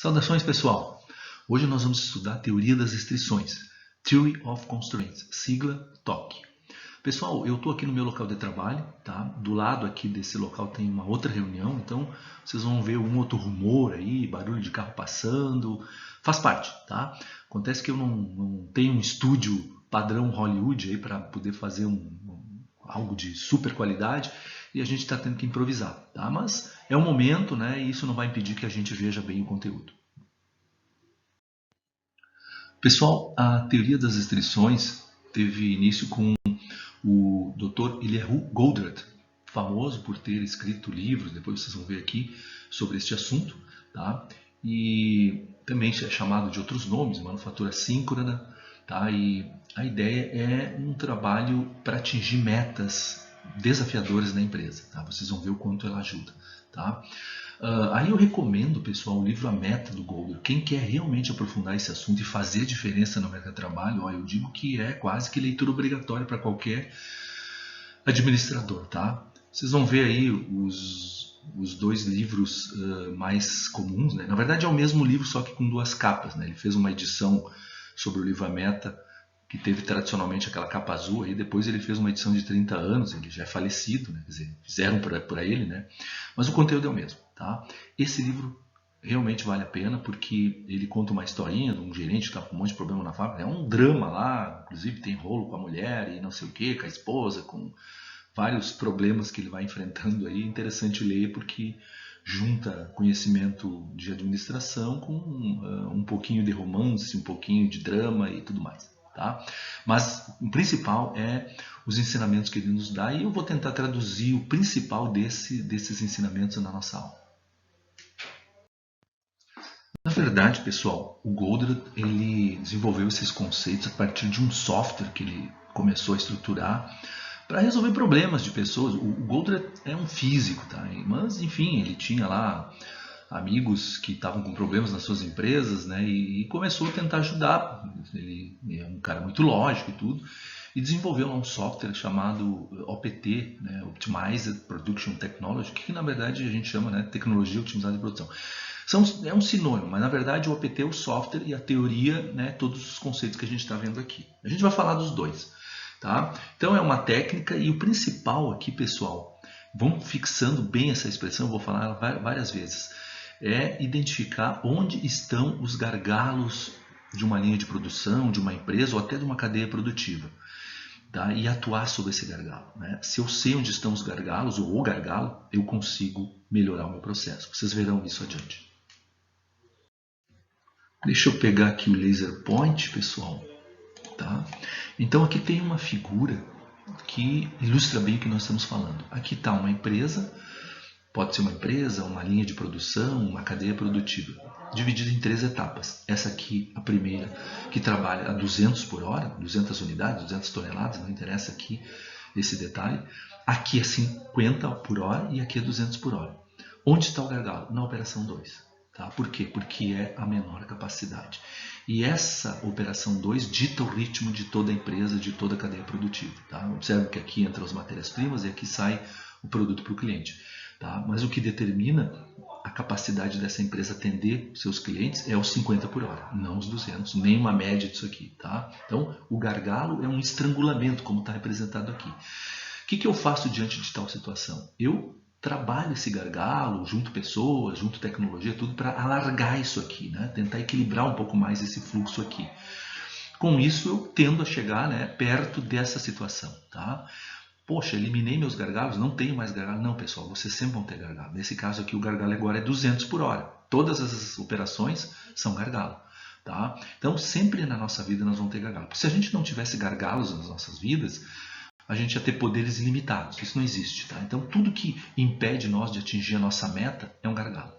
Saudações, pessoal! Hoje nós vamos estudar a teoria das restrições, Theory of Constraints, sigla TOC. Pessoal, eu estou aqui no meu local de trabalho, tá? Do lado aqui desse local tem uma outra reunião, então vocês vão ver um outro rumor aí, barulho de carro passando, faz parte, tá? Acontece que eu não tenho um estúdio padrão Hollywood aí para poder fazer algo de super qualidade e a gente está tendo que improvisar, tá? Mas é um momento, né? E isso não vai impedir que a gente veja bem o conteúdo. Pessoal, a teoria das restrições teve início com o Dr. Eliyahu Goldratt, famoso por ter escrito livros, depois vocês vão ver aqui, sobre este assunto, tá? E também é chamado de outros nomes, manufatura síncrona, tá? E a ideia é um trabalho para atingir metas desafiadoras na empresa, tá? Vocês vão ver o quanto ela ajuda, tá? Aí eu recomendo, pessoal, o livro A Meta do Goldratt. Quem quer realmente aprofundar esse assunto e fazer diferença no mercado de trabalho, eu digo que é quase que leitura obrigatória para qualquer administrador, tá? Vocês vão ver aí os dois livros mais comuns, né? Na verdade é o mesmo livro, só que com duas capas, né? Ele fez uma edição sobre o livro A Meta, que teve tradicionalmente aquela capa azul, aí depois ele fez uma edição de 30 anos, ele já é falecido, né? Quer dizer, fizeram para ele, né? Mas o conteúdo é o mesmo, tá? Esse livro realmente vale a pena, porque ele conta uma historinha de um gerente que estava com um monte de problema na fábrica, é um drama lá, inclusive tem rolo com a mulher e não sei o que, com a esposa, com vários problemas que ele vai enfrentando aí, interessante ler porque junta conhecimento de administração com um pouquinho de romance, um pouquinho de drama e tudo mais. Tá? Mas o principal é os ensinamentos que ele nos dá e eu vou tentar traduzir o principal desses ensinamentos na nossa aula. Na verdade, pessoal, o Goldratt ele desenvolveu esses conceitos a partir de um software que ele começou a estruturar para resolver problemas de pessoas. O Goldratt é um físico, tá? Mas enfim, ele tinha lá amigos que estavam com problemas nas suas empresas, né? E começou a tentar ajudar. Ele é um cara muito lógico e tudo, e desenvolveu um software chamado OPT, né? Optimized Production Technology, que na verdade a gente chama, né, tecnologia otimizada de produção. É um sinônimo, mas na verdade o OPT é o software e a teoria, né, todos os conceitos que a gente está vendo aqui. A gente vai falar dos dois, tá? Então é uma técnica e o principal aqui, pessoal, vamos fixando bem essa expressão, eu vou falar várias vezes, é identificar onde estão os gargalos de uma linha de produção, de uma empresa ou até de uma cadeia produtiva, tá? E atuar sobre esse gargalo, né? Se eu sei onde estão os gargalos ou o gargalo, eu consigo melhorar o meu processo. Vocês verão isso adiante. Deixa eu pegar aqui o laser point, pessoal. Tá? Então aqui tem uma figura que ilustra bem o que nós estamos falando. Aqui está uma empresa, pode ser uma empresa, uma linha de produção, uma cadeia produtiva, dividida em 3 etapas. Essa aqui, a primeira, que trabalha a 200 por hora, 200 unidades, 200 toneladas, não interessa aqui esse detalhe. Aqui é 50 por hora e aqui é 200 por hora. Onde está o gargalo? Na operação 2. Tá? Por quê? Porque é a menor capacidade. E essa operação 2 dita o ritmo de toda a empresa, de toda a cadeia produtiva. Tá? Observe que aqui entram as matérias-primas e aqui sai o produto para o cliente. Tá? Mas o que determina a capacidade dessa empresa atender seus clientes é os 50 por hora, não os 200, nem uma média disso aqui. Tá? Então, o gargalo é um estrangulamento, como está representado aqui. O que eu faço diante de tal situação? Eu trabalho esse gargalo, junto pessoas, junto tecnologia, tudo para alargar isso aqui, né? Tentar equilibrar um pouco mais esse fluxo aqui. Com isso eu tendo a chegar, né, perto dessa situação, tá? Poxa, eliminei meus gargalos, não tenho mais gargalo. Não, pessoal, vocês sempre vão ter gargalo. Nesse caso aqui o gargalo agora é 200 por hora. Todas as operações são gargalo. Tá? Então sempre na nossa vida nós vamos ter gargalo. Porque se a gente não tivesse gargalos nas nossas vidas, a gente ia ter poderes ilimitados. Isso não existe. Tá? Então tudo que impede nós de atingir a nossa meta é um gargalo.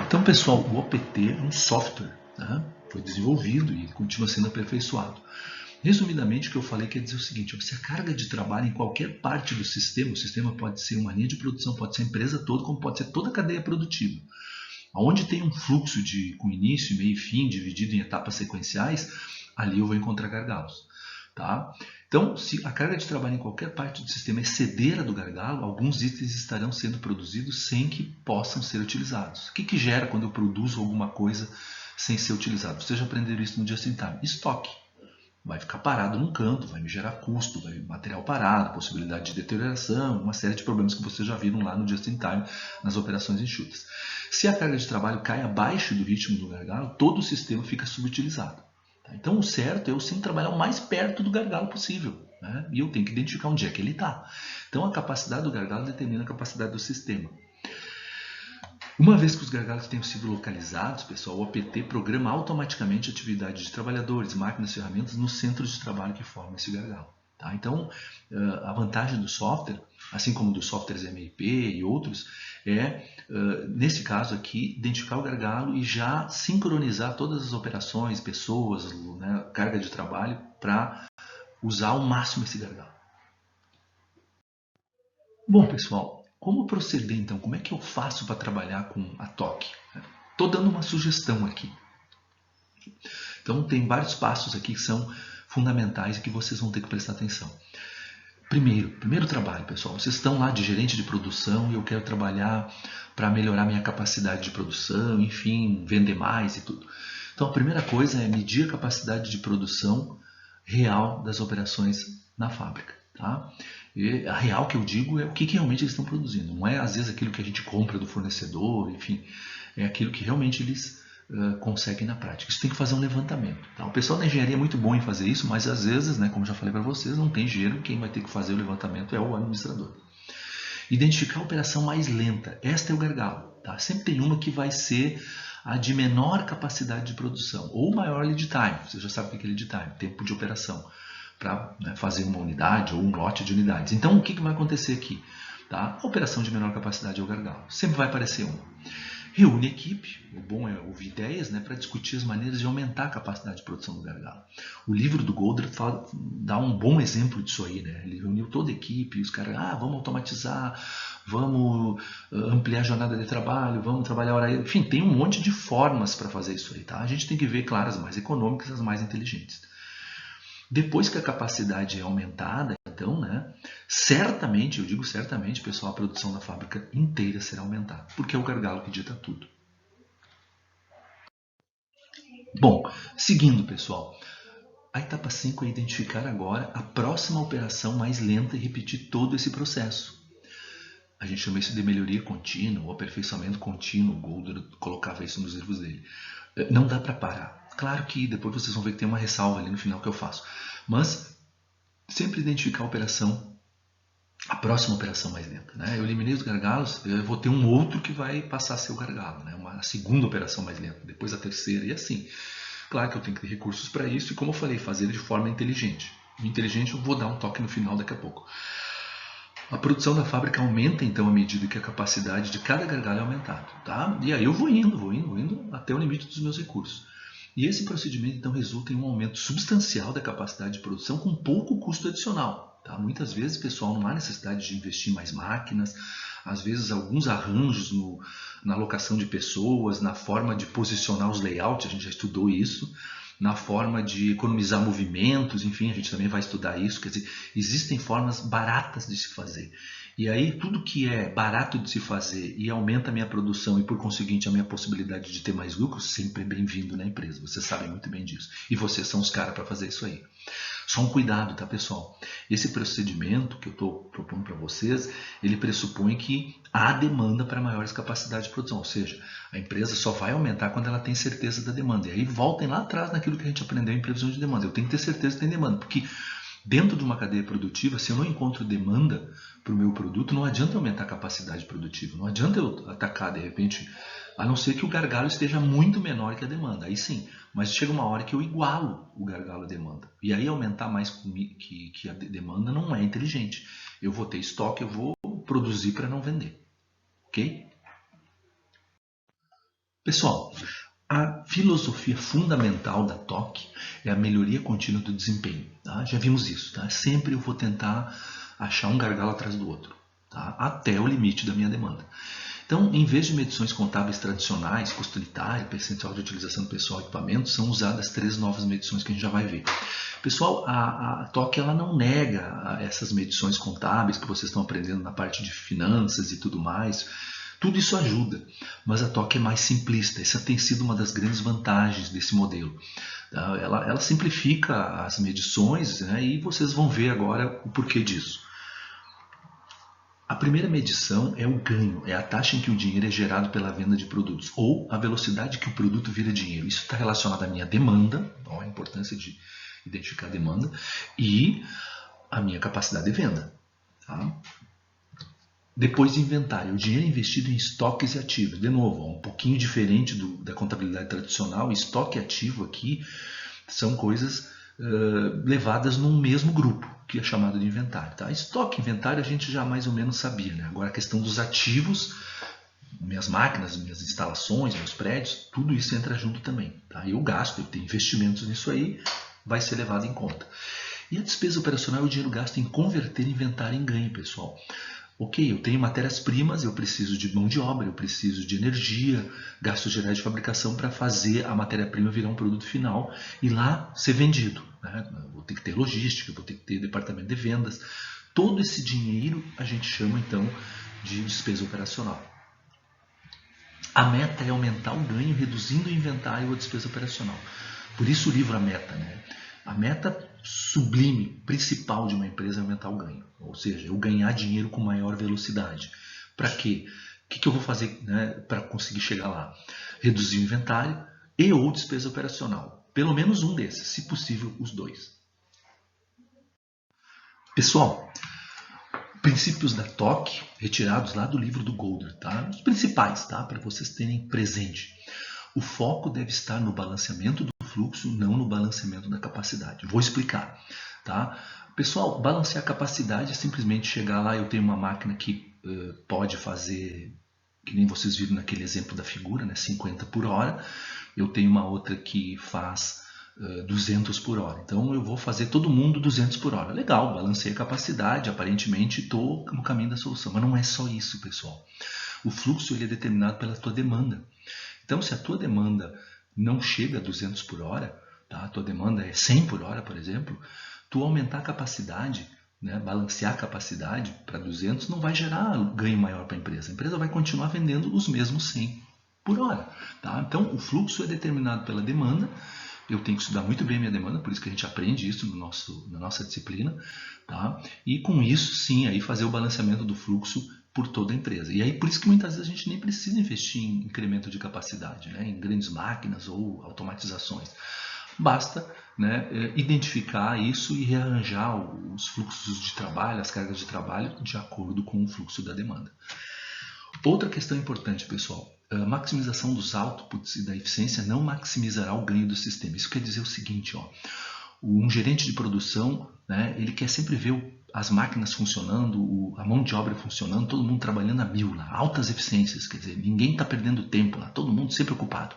Então, pessoal, o OPT é um software, né? Foi desenvolvido e continua sendo aperfeiçoado. Resumidamente, o que eu falei quer dizer o seguinte: se a carga de trabalho em qualquer parte do sistema, o sistema pode ser uma linha de produção, pode ser a empresa toda, como pode ser toda a cadeia produtiva, onde tem um fluxo com início, meio e fim, dividido em etapas sequenciais, ali eu vou encontrar gargalos. Tá? Então, se a carga de trabalho em qualquer parte do sistema exceder a do gargalo, alguns itens estarão sendo produzidos sem que possam ser utilizados. O que gera quando eu produzo alguma coisa sem ser utilizado? Vocês já aprenderam isso no Just in Time. Estoque. Vai ficar parado num canto, vai me gerar custo, vai material parado, possibilidade de deterioração, uma série de problemas que vocês já viram lá no Just in Time, nas operações enxutas. Se a carga de trabalho cai abaixo do ritmo do gargalo, todo o sistema fica subutilizado. Então o certo é eu sempre trabalhar o mais perto do gargalo possível, né? E eu tenho que identificar onde é que ele está. Então a capacidade do gargalo determina a capacidade do sistema. Uma vez que os gargalos tenham sido localizados, pessoal, o OPT programa automaticamente a atividade de trabalhadores, máquinas e ferramentas nos centros de trabalho que formam esse gargalo. Tá? Então, a vantagem do software, assim como dos softwares MIP e outros, é, nesse caso aqui, identificar o gargalo e já sincronizar todas as operações, pessoas, né, carga de trabalho, para usar ao máximo esse gargalo. Bom, pessoal, como proceder então? Como é que eu faço para trabalhar com a TOC? Estou dando uma sugestão aqui. Então, tem vários passos aqui que são fundamentais e que vocês vão ter que prestar atenção. Primeiro trabalho, pessoal. Vocês estão lá de gerente de produção e eu quero trabalhar para melhorar minha capacidade de produção, enfim, vender mais e tudo. Então, a primeira coisa é medir a capacidade de produção real das operações na fábrica. Tá? E a real que eu digo é o que realmente eles estão produzindo. Não é, às vezes, aquilo que a gente compra do fornecedor, enfim. É aquilo que realmente eles conseguem na prática. Isso tem que fazer um levantamento. Tá? O pessoal da engenharia é muito bom em fazer isso, mas às vezes, né, como já falei para vocês, não tem engenheiro, quem vai ter que fazer o levantamento é o administrador. Identificar a operação mais lenta. Esta é o gargalo. Tá? Sempre tem uma que vai ser a de menor capacidade de produção, ou maior lead time. Você já sabe o que é lead time, tempo de operação, para fazer uma unidade ou um lote de unidades. Então, o que vai acontecer aqui? Tá? A operação de menor capacidade é o gargalo. Sempre vai aparecer uma. Reúne a equipe, o bom é ouvir ideias, né, para discutir as maneiras de aumentar a capacidade de produção do gargalo. O livro do Goldratt dá um bom exemplo disso aí. Né? Ele reuniu toda a equipe, os caras, vamos automatizar, vamos ampliar a jornada de trabalho, vamos trabalhar hora. Enfim, tem um monte de formas para fazer isso aí. Tá? A gente tem que ver, claro, as mais econômicas e as mais inteligentes. Depois que a capacidade é aumentada, então, né, certamente, eu digo certamente, pessoal, a produção da fábrica inteira será aumentada, porque é o gargalo que dita tudo. Bom, seguindo, pessoal, a etapa 5 é identificar agora a próxima operação mais lenta e repetir todo esse processo. A gente chama isso de melhoria contínua, ou aperfeiçoamento contínuo. O Goldratt colocava isso nos livros dele. Não dá para parar. Claro que depois vocês vão ver que tem uma ressalva ali no final que eu faço. Mas sempre identificar a próxima operação mais lenta. Né? Eu eliminei os gargalos, eu vou ter um outro que vai passar a ser o gargalo. Né? Uma segunda operação mais lenta, depois a terceira e assim. Claro que eu tenho que ter recursos para isso e, como eu falei, fazer de forma inteligente. O inteligente eu vou dar um toque no final daqui a pouco. A produção da fábrica aumenta então à medida que a capacidade de cada gargalo é aumentada. Tá? E aí eu vou indo até o limite dos meus recursos. E esse procedimento então resulta em um aumento substancial da capacidade de produção com pouco custo adicional. Tá? Muitas vezes, pessoal, não há necessidade de investir em mais máquinas, às vezes alguns arranjos na alocação de pessoas, na forma de posicionar os layouts, a gente já estudou isso, na forma de economizar movimentos, enfim, a gente também vai estudar isso. Quer dizer, existem formas baratas de se fazer. E aí, tudo que é barato de se fazer e aumenta a minha produção e, por conseguinte, a minha possibilidade de ter mais lucro, sempre é bem-vindo na empresa. Vocês sabem muito bem disso. E vocês são os caras para fazer isso aí. Só um cuidado, tá, pessoal? Esse procedimento que eu estou propondo para vocês, ele pressupõe que há demanda para maiores capacidades de produção. Ou seja, a empresa só vai aumentar quando ela tem certeza da demanda. E aí voltem lá atrás naquilo que a gente aprendeu em previsão de demanda. Eu tenho que ter certeza que tem demanda, porque dentro de uma cadeia produtiva, se eu não encontro demanda para o meu produto, não adianta aumentar a capacidade produtiva. Não adianta eu atacar, de repente, a não ser que o gargalo esteja muito menor que a demanda. Aí sim, mas chega uma hora que eu igualo o gargalo à demanda. E aí aumentar mais que a demanda não é inteligente. Eu vou ter estoque, eu vou produzir para não vender. Ok? Pessoal, a filosofia fundamental da TOC é a melhoria contínua do desempenho. Tá? Já vimos isso. Tá? Sempre eu vou tentar achar um gargalo atrás do outro, tá? Até o limite da minha demanda. Então, em vez de medições contábeis tradicionais, custo unitário, percentual de utilização do pessoal e equipamento, são usadas 3 novas medições que a gente já vai ver. Pessoal, a TOC ela não nega essas medições contábeis que vocês estão aprendendo na parte de finanças e tudo mais. Tudo isso ajuda, mas a TOC é mais simplista. Essa tem sido uma das grandes vantagens desse modelo. Ela simplifica as medições, né, e vocês vão ver agora o porquê disso. A primeira medição é o ganho, é a taxa em que o dinheiro é gerado pela venda de produtos, ou a velocidade que o produto vira dinheiro. Isso está relacionado à minha demanda, a importância de identificar a demanda, e a minha capacidade de venda. Tá? Depois, inventário, o dinheiro investido em estoques e ativos. De novo, um pouquinho diferente da contabilidade tradicional, estoque e ativo aqui são coisas levadas num mesmo grupo, que é chamado de inventário. Tá? Estoque e inventário a gente já mais ou menos sabia. Né? Agora a questão dos ativos, minhas máquinas, minhas instalações, meus prédios, tudo isso entra junto também. Tá? Eu gasto, eu tenho investimentos nisso aí, vai ser levado em conta. E a despesa operacional é o dinheiro gasto em converter inventário em ganho, pessoal. Ok, eu tenho matérias-primas, eu preciso de mão de obra, eu preciso de energia, gastos gerais de fabricação para fazer a matéria-prima virar um produto final e lá ser vendido. Né? Vou ter que ter logística, vou ter que ter departamento de vendas. Todo esse dinheiro a gente chama então de despesa operacional. A meta é aumentar o ganho reduzindo o inventário ou a despesa operacional. Por isso o livro A Meta. Né? A meta sublime, principal de uma empresa é aumentar o ganho. Ou seja, eu ganhar dinheiro com maior velocidade. Para quê? O que eu vou fazer, né, para conseguir chegar lá? Reduzir o inventário e ou despesa operacional. Pelo menos um desses, se possível os dois. Pessoal, princípios da TOC retirados lá do livro do Golder. Tá? Os principais, tá? Para vocês terem presente. O foco deve estar no balanceamento do fluxo, não no balanceamento da capacidade. Vou explicar. Tá? Pessoal, balancear a capacidade é simplesmente chegar lá, eu tenho uma máquina que pode fazer, que nem vocês viram naquele exemplo da figura, né, 50 por hora. Eu tenho uma outra que faz 200 por hora. Então eu vou fazer todo mundo 200 por hora. Legal, balancei a capacidade, aparentemente estou no caminho da solução. Mas não é só isso, pessoal. O fluxo ele é determinado pela tua demanda. Então, se a tua demanda não chega a 200 por hora, tá? A tua demanda é 100 por hora, por exemplo, tu aumentar a capacidade, né? Balancear a capacidade para 200 não vai gerar ganho maior para a empresa. A empresa vai continuar vendendo os mesmos 100 por hora. Tá? Então, o fluxo é determinado pela demanda. Eu tenho que estudar muito bem a minha demanda, por isso que a gente aprende isso na nossa disciplina. Tá? E com isso, sim, aí fazer o balanceamento do fluxo por toda a empresa. E aí, por isso que muitas vezes a gente nem precisa investir em incremento de capacidade, né? Em grandes máquinas ou automatizações. Basta, né, identificar isso e rearranjar os fluxos de trabalho, as cargas de trabalho, de acordo com o fluxo da demanda. Outra questão importante, pessoal. A maximização dos outputs e da eficiência não maximizará o ganho do sistema. Isso quer dizer o seguinte, ó, um gerente de produção, né, ele quer sempre ver as máquinas funcionando, a mão de obra funcionando, todo mundo trabalhando a 1000 lá, altas eficiências, quer dizer, ninguém está perdendo tempo lá, todo mundo sempre ocupado.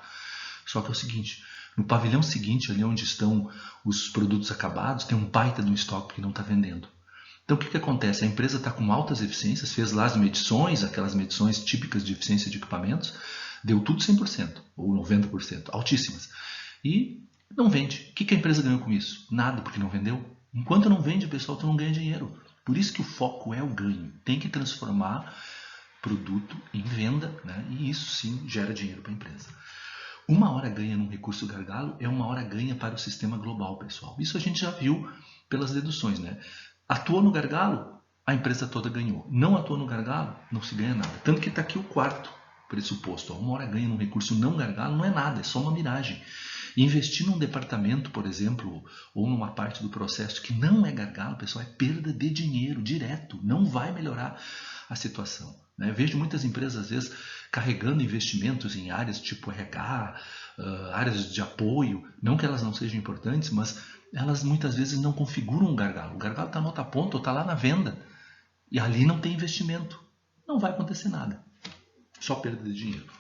Só que é o seguinte, no pavilhão seguinte, ali onde estão os produtos acabados, tem um baita de um estoque que não está vendendo. Então o que acontece? A empresa está com altas eficiências, fez lá as medições, aquelas medições típicas de eficiência de equipamentos, deu tudo 100% ou 90%, altíssimas. E não vende. O que a empresa ganhou com isso? Nada, porque não vendeu. Enquanto não vende, pessoal, tu não ganha dinheiro. Por isso que o foco é o ganho. Tem que transformar produto em venda, né? E isso sim gera dinheiro para a empresa. 1 hora ganha num recurso gargalo é 1 hora ganha para o sistema global, pessoal. Isso a gente já viu pelas deduções, né? Atuou no gargalo, a empresa toda ganhou. Não atuou no gargalo, não se ganha nada. Tanto que está aqui o quarto pressuposto. 1 hora ganha num recurso não gargalo não é nada, é só uma miragem. Investir num departamento, por exemplo, ou numa parte do processo que não é gargalo, pessoal, é perda de dinheiro direto. Não vai melhorar a situação. Né? Vejo muitas empresas, às vezes, carregando investimentos em áreas tipo RH, áreas de apoio. Não que elas não sejam importantes, mas elas muitas vezes não configuram um gargalo. O gargalo está na outra ponta ou está lá na venda. E ali não tem investimento. Não vai acontecer nada. Só perda de dinheiro.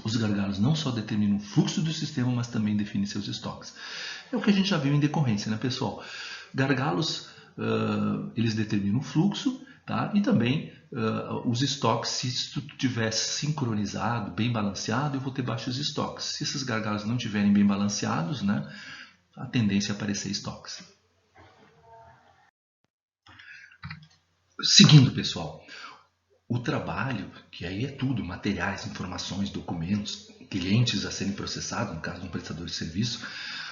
Os gargalos não só determinam o fluxo do sistema, mas também definem seus estoques. É o que a gente já viu em decorrência, né, pessoal? Gargalos, eles determinam o fluxo, tá? E também os estoques, se isso estiver sincronizado, bem balanceado, eu vou ter baixos estoques. Se esses gargalos não estiverem bem balanceados, né, a tendência é aparecer estoques. Seguindo, pessoal, o trabalho, que aí é tudo, materiais, informações, documentos, clientes a serem processados, no caso de um prestador de serviço,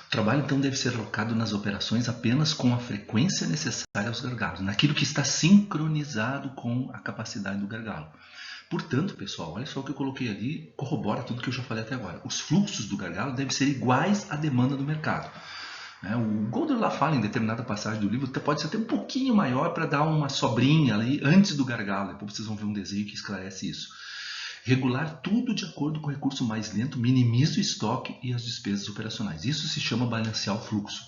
o trabalho então deve ser alocado nas operações apenas com a frequência necessária aos gargalos, naquilo que está sincronizado com a capacidade do gargalo. Portanto, pessoal, olha só o que eu coloquei ali, corrobora tudo que eu já falei até agora. Os fluxos do gargalo devem ser iguais à demanda do mercado. O Golder lá fala em determinada passagem do livro, pode ser até um pouquinho maior para dar uma sobrinha ali antes do gargalo. Depois vocês vão ver um desenho que esclarece isso. Regular tudo de acordo com o recurso mais lento, minimiza o estoque e as despesas operacionais. Isso se chama balancear o fluxo.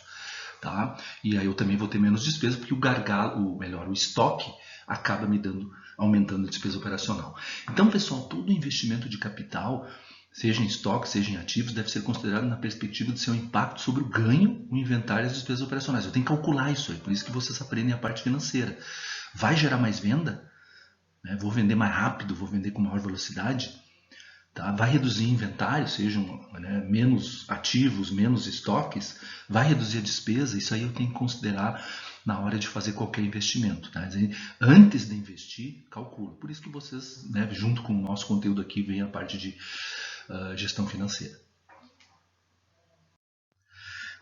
Tá? E aí eu também vou ter menos despesa porque o gargalo, o estoque acaba me aumentando a despesa operacional. Então, pessoal, todo investimento de capital, seja em estoque, seja em ativos, deve ser considerado na perspectiva do seu impacto sobre o ganho, o inventário e as despesas operacionais. Eu tenho que calcular isso aí, por isso que vocês aprendem a parte financeira. Vai gerar mais venda? Vou vender mais rápido, vou vender com maior velocidade? Tá? Vai reduzir inventário, sejam menos ativos, menos estoques? Vai reduzir a despesa? Isso aí eu tenho que considerar na hora de fazer qualquer investimento. Tá? Antes de investir, calculo. Por isso que vocês, junto com o nosso conteúdo aqui, vem a parte de gestão financeira.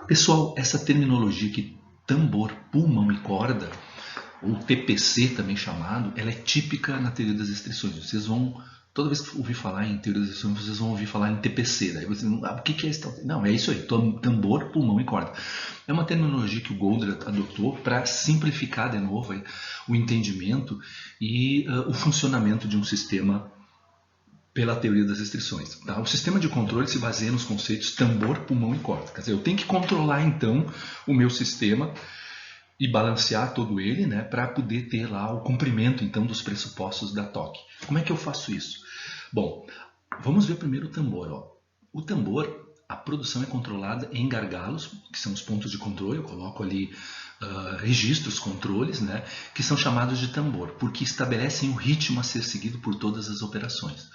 Pessoal, essa terminologia aqui, tambor, pulmão e corda, ou TPC também chamado, ela é típica na teoria das restrições. Vocês vão, toda vez que ouvir falar em teoria das restrições, vocês vão ouvir falar em TPC. Daí vocês vão, o que é isso? Não, é isso aí, tambor, pulmão e corda. É uma terminologia que o Golder adotou para simplificar de novo aí, o entendimento e o funcionamento de um sistema pela teoria das restrições. Tá? O sistema de controle se baseia nos conceitos tambor, pulmão e corda. Quer dizer, eu tenho que controlar então o meu sistema e balancear todo ele, para poder ter lá o cumprimento então dos pressupostos da TOC. Como é que eu faço isso? Bom, vamos ver primeiro o tambor. Ó. O tambor, a produção é controlada em gargalos, que são os pontos de controle. Eu coloco ali registros, controles, que são chamados de tambor, porque estabelecem o ritmo a ser seguido por todas as operações.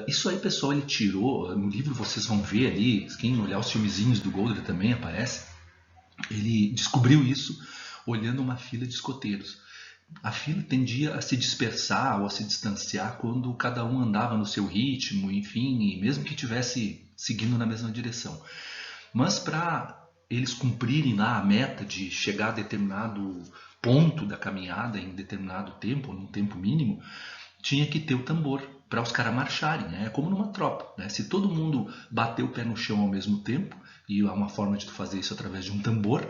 Isso aí, pessoal, ele tirou, no livro vocês vão ver ali, quem olhar os filmezinhos do Golder também aparece, ele descobriu isso olhando uma fila de escoteiros. A fila tendia a se dispersar ou a se distanciar quando cada um andava no seu ritmo, enfim, mesmo que estivesse seguindo na mesma direção. Mas para eles cumprirem lá a meta de chegar a determinado ponto da caminhada em determinado tempo, num tempo mínimo, tinha que ter o tambor para os caras marcharem. É como numa tropa. Se todo mundo bater o pé no chão ao mesmo tempo, e há uma forma de tu fazer isso através de um tambor,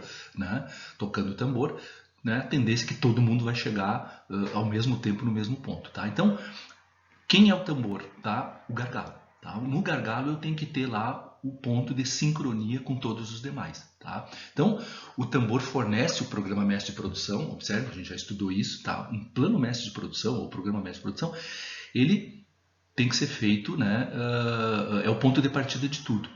tocando o tambor, a tendência é que todo mundo vai chegar ao mesmo tempo no mesmo ponto. Tá? Então, quem é o tambor? Tá? O gargalo. Tá? No gargalo eu tenho que ter lá o ponto de sincronia com todos os demais. Tá? Então, o tambor fornece o programa mestre de produção. Observe, a gente já estudou isso. Tá? Um plano mestre de produção, ou programa mestre de produção, ele tem que ser feito, é o ponto de partida de tudo.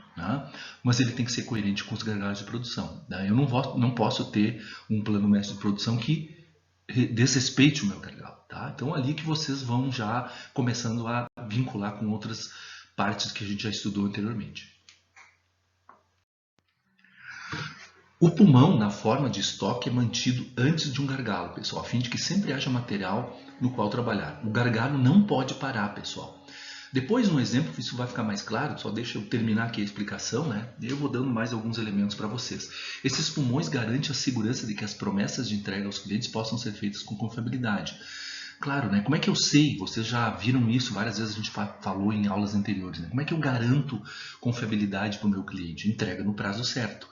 Mas ele tem que ser coerente com os gargalos de produção. Eu não posso ter um plano mestre de produção que desrespeite o meu gargalo. Tá? Então, ali que vocês vão já começando a vincular com outras partes que a gente já estudou anteriormente. O pulmão, na forma de estoque, é mantido antes de um gargalo, pessoal, a fim de que sempre haja material no qual trabalhar. O gargalo não pode parar, pessoal. Depois, no exemplo, isso vai ficar mais claro, só deixa eu terminar aqui a explicação, e eu vou dando mais alguns elementos para vocês. Esses pulmões garantem a segurança de que as promessas de entrega aos clientes possam ser feitas com confiabilidade. Claro, como é que eu sei? Vocês já viram isso, várias vezes a gente falou em aulas anteriores. Como é que eu garanto confiabilidade para o meu cliente? Entrega no prazo certo.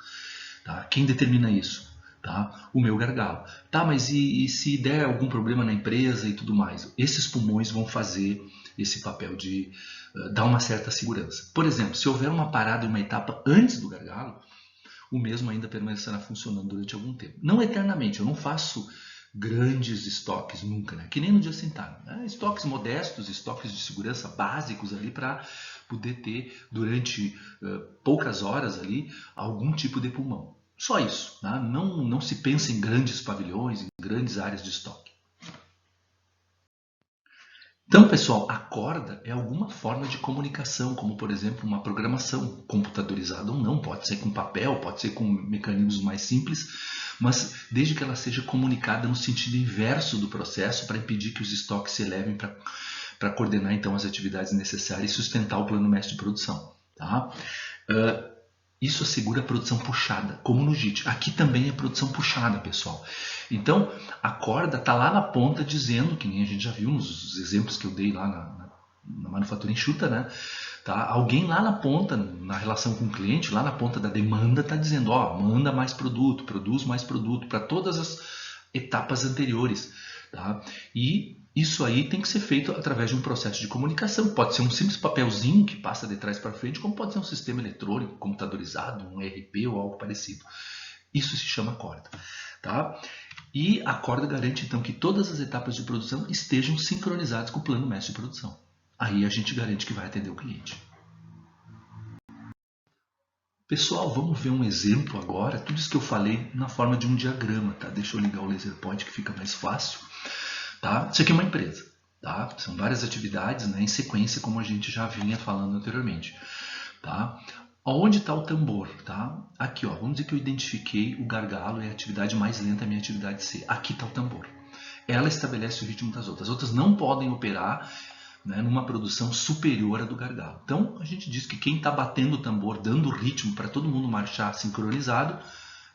Tá? Quem determina isso? Tá? O meu gargalo. Tá, mas e se der algum problema na empresa e tudo mais? Esses pulmões vão fazer esse papel de dar uma certa segurança. Por exemplo, se houver uma parada em uma etapa antes do gargalo, o mesmo ainda permanecerá funcionando durante algum tempo. Não eternamente, eu não faço grandes estoques nunca, que nem no dia sentado. Estoques modestos, estoques de segurança básicos ali para poder ter durante poucas horas ali algum tipo de pulmão. Só isso, não se pensa em grandes pavilhões, em grandes áreas de estoque. Então, pessoal, a corda é alguma forma de comunicação, como por exemplo uma programação computadorizada ou não, pode ser com papel, pode ser com mecanismos mais simples, mas desde que ela seja comunicada no sentido inverso do processo para impedir que os estoques se elevem para coordenar então as atividades necessárias e sustentar o plano mestre de produção. Tá? Isso assegura a produção puxada, como no JIT. Aqui também é produção puxada, pessoal. Então, a corda está lá na ponta dizendo, que nem a gente já viu nos exemplos que eu dei lá na manufatura enxuta, né? Tá? Alguém lá na ponta, na relação com o cliente, lá na ponta da demanda, está dizendo, ó, manda mais produto, produz mais produto, para todas as etapas anteriores. Tá? E isso aí tem que ser feito através de um processo de comunicação. Pode ser um simples papelzinho que passa de trás para frente, como pode ser um sistema eletrônico, computadorizado, um ERP ou algo parecido. Isso se chama corda. Tá? E a corda garante então que todas as etapas de produção estejam sincronizadas com o plano mestre de produção. Aí a gente garante que vai atender o cliente. Pessoal, vamos ver um exemplo agora. Tudo isso que eu falei na forma de um diagrama. Tá? Deixa eu ligar o laser point que fica mais fácil. Tá? Isso aqui é uma empresa. Tá? São várias atividades, né, em sequência, como a gente já vinha falando anteriormente. Tá? Onde está o tambor? Tá? Aqui, ó, vamos dizer que eu identifiquei o gargalo, é a atividade mais lenta, a minha atividade C. Aqui está o tambor. Ela estabelece o ritmo das outras. As outras não podem operar, né, numa produção superior à do gargalo. Então, a gente diz que quem está batendo o tambor, dando ritmo para todo mundo marchar sincronizado,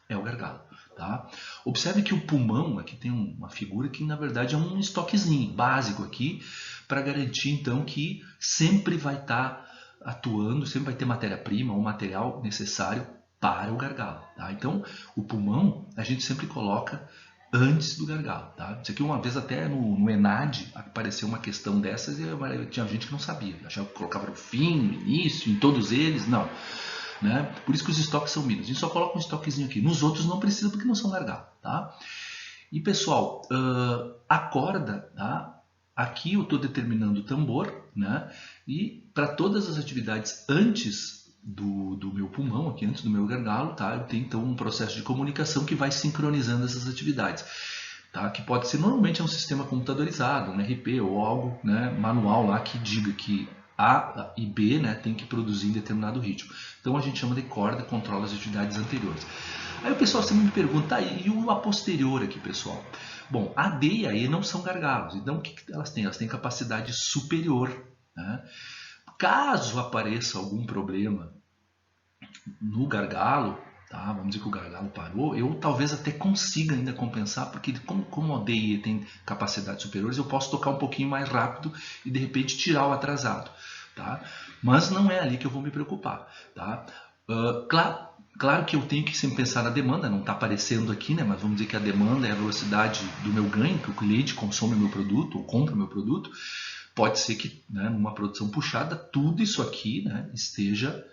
é o gargalo. Tá? Observe que o pulmão, aqui tem uma figura que na verdade é um estoquezinho básico aqui, para garantir então que sempre vai estar atuando, sempre vai ter matéria-prima ou material necessário para o gargalo. Tá? Então, o pulmão a gente sempre coloca antes do gargalo. Tá? Isso aqui uma vez até no ENAD apareceu uma questão dessas e tinha gente que não sabia, achava que colocava no fim, no início, em todos eles, não. Né? Por isso que os estoques são mínimos. A gente só coloca um estoquezinho aqui. Nos outros não precisa porque não são gargalo. Tá? E pessoal, a corda, tá? Aqui eu estou determinando o tambor, né? E para todas as atividades antes do meu pulmão, aqui antes do meu gargalo, tá? Eu tenho então um processo de comunicação que vai sincronizando essas atividades. Tá? Que pode ser, normalmente é um sistema computadorizado, um RP ou algo, né, manual lá que diga que A e B, né, tem que produzir em determinado ritmo. Então a gente chama de corda, controla as atividades anteriores. Aí o pessoal sempre me pergunta, tá, e o a posterior aqui, pessoal? Bom, a D e a E não são gargalos, então o que elas têm? Elas têm capacidade superior. Né? Caso apareça algum problema no gargalo, tá? Vamos dizer que o gargalo parou, eu talvez até consiga ainda compensar, porque como o D e E tem capacidades superiores, eu posso tocar um pouquinho mais rápido e de repente tirar o atrasado. Tá? Mas não é ali que eu vou me preocupar. Tá? Claro que eu tenho que sempre pensar na demanda, não está aparecendo aqui, né? Mas vamos dizer que a demanda é a velocidade do meu ganho, que o cliente consome o meu produto ou compra o meu produto. Pode ser que, né, numa produção puxada, tudo isso aqui, né, esteja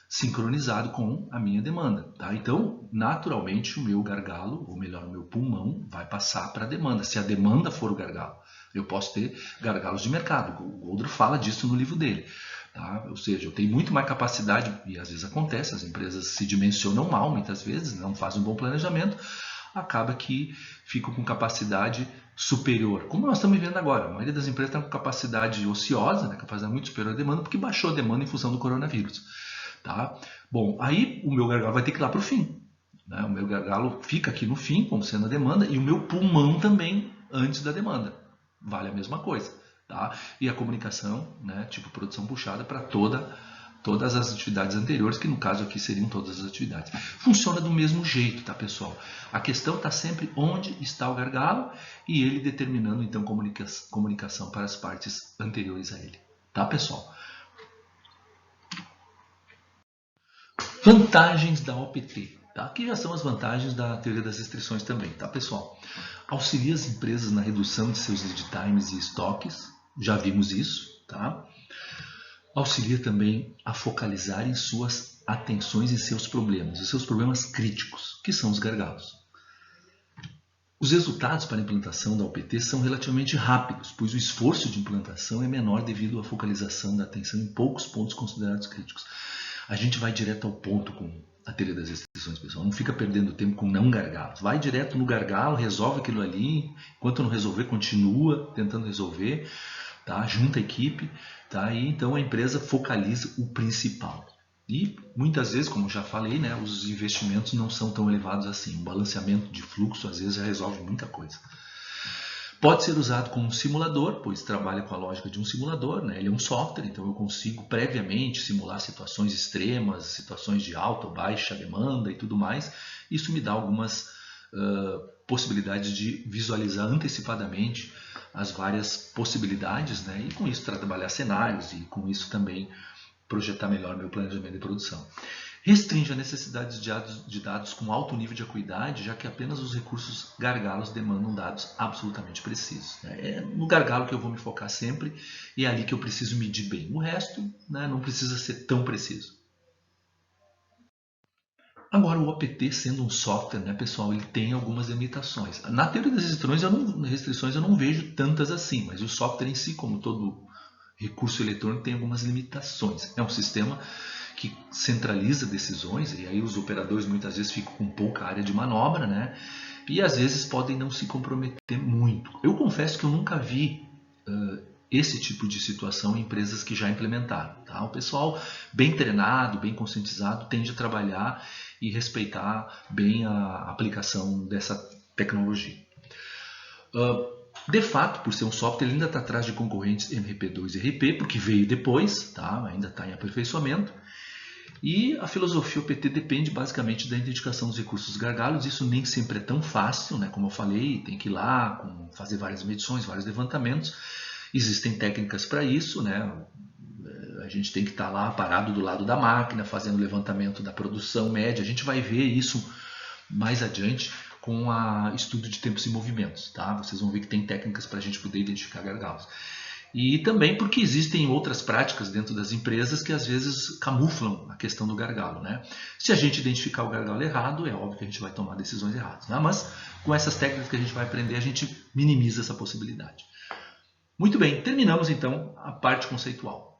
sincronizado com a minha demanda. Tá? Então, naturalmente, o meu gargalo, ou melhor, o meu pulmão, vai passar para a demanda. Se a demanda for o gargalo, eu posso ter gargalos de mercado. O Goldro fala disso no livro dele. Tá? Ou seja, eu tenho muito mais capacidade, e às vezes acontece, as empresas se dimensionam mal, muitas vezes, não fazem um bom planejamento, acaba que ficam com capacidade superior. Como nós estamos vendo agora, a maioria das empresas está com capacidade ociosa, né, capacidade muito superior à demanda, porque baixou a demanda em função do coronavírus. Tá? Bom, aí o meu gargalo vai ter que ir lá para o fim. Né? O meu gargalo fica aqui no fim, como sendo a demanda, e o meu pulmão também antes da demanda. Vale a mesma coisa. Tá? E a comunicação, né, tipo produção puxada para todas as atividades anteriores, que no caso aqui seriam todas as atividades. Funciona do mesmo jeito, tá, pessoal? A questão está sempre onde está o gargalo e ele determinando então comunicação para as partes anteriores a ele. Tá, pessoal? Vantagens da OPT. Tá? Aqui já são as vantagens da teoria das restrições também, tá, pessoal? Auxilia as empresas na redução de seus lead times e estoques, já vimos isso, tá? Auxilia também a focalizar em suas atenções em seus problemas, os seus problemas críticos, que são os gargalos. Os resultados para a implantação da OPT são relativamente rápidos, pois o esforço de implantação é menor devido à focalização da atenção em poucos pontos considerados críticos. A gente vai direto ao ponto com a teoria das restrições, pessoal. Não fica perdendo tempo com não gargalos. Vai direto no gargalo, resolve aquilo ali. Enquanto não resolver, continua tentando resolver. tá? Junta a equipe, tá? E então a empresa focaliza o principal. E muitas vezes, como já falei, né, os investimentos não são tão elevados assim. Um balanceamento de fluxo às vezes já resolve muita coisa. Pode ser usado como um simulador, pois trabalha com a lógica de um simulador, né? Ele é um software, então eu consigo previamente simular situações extremas, situações de alta ou baixa demanda e tudo mais. Isso me dá algumas possibilidades de visualizar antecipadamente as várias possibilidades, né? E com isso trabalhar cenários e com isso também projetar melhor meu planejamento de produção. Restringe a necessidade de dados com alto nível de acuidade, já que apenas os recursos gargalos demandam dados absolutamente precisos. É no gargalo que eu vou me focar sempre e é ali que eu preciso medir bem. O resto, né, não precisa ser tão preciso. Agora, o OPT, sendo um software, né, pessoal, ele tem algumas limitações. Na teoria das restrições eu não vejo tantas assim, mas o software em si, como todo recurso eletrônico, tem algumas limitações. É um sistema que centraliza decisões, e aí os operadores muitas vezes ficam com pouca área de manobra, né? E às vezes podem não se comprometer muito. Eu confesso que eu nunca vi esse tipo de situação em empresas que já implementaram. Tá? O pessoal bem treinado, bem conscientizado, tende a trabalhar e respeitar bem a aplicação dessa tecnologia. De fato, por ser um software, ele ainda está atrás de concorrentes MRP2 e RP, porque veio depois, tá? Ainda está em aperfeiçoamento. E a filosofia OPT depende basicamente da identificação dos recursos gargalos. Isso nem sempre é tão fácil, né? Como eu falei, tem que ir lá, fazer várias medições, vários levantamentos. Existem técnicas para isso, né? A gente tem que estar lá parado do lado da máquina, fazendo levantamento da produção média. A gente vai ver isso mais adiante com o estudo de tempos e movimentos. Tá? Vocês vão ver que tem técnicas para a gente poder identificar gargalos. E também porque existem outras práticas dentro das empresas que às vezes camuflam a questão do gargalo. Né? Se a gente identificar o gargalo errado, é óbvio que a gente vai tomar decisões erradas. Né? Mas com essas técnicas que a gente vai aprender, a gente minimiza essa possibilidade. Muito bem, terminamos então a parte conceitual.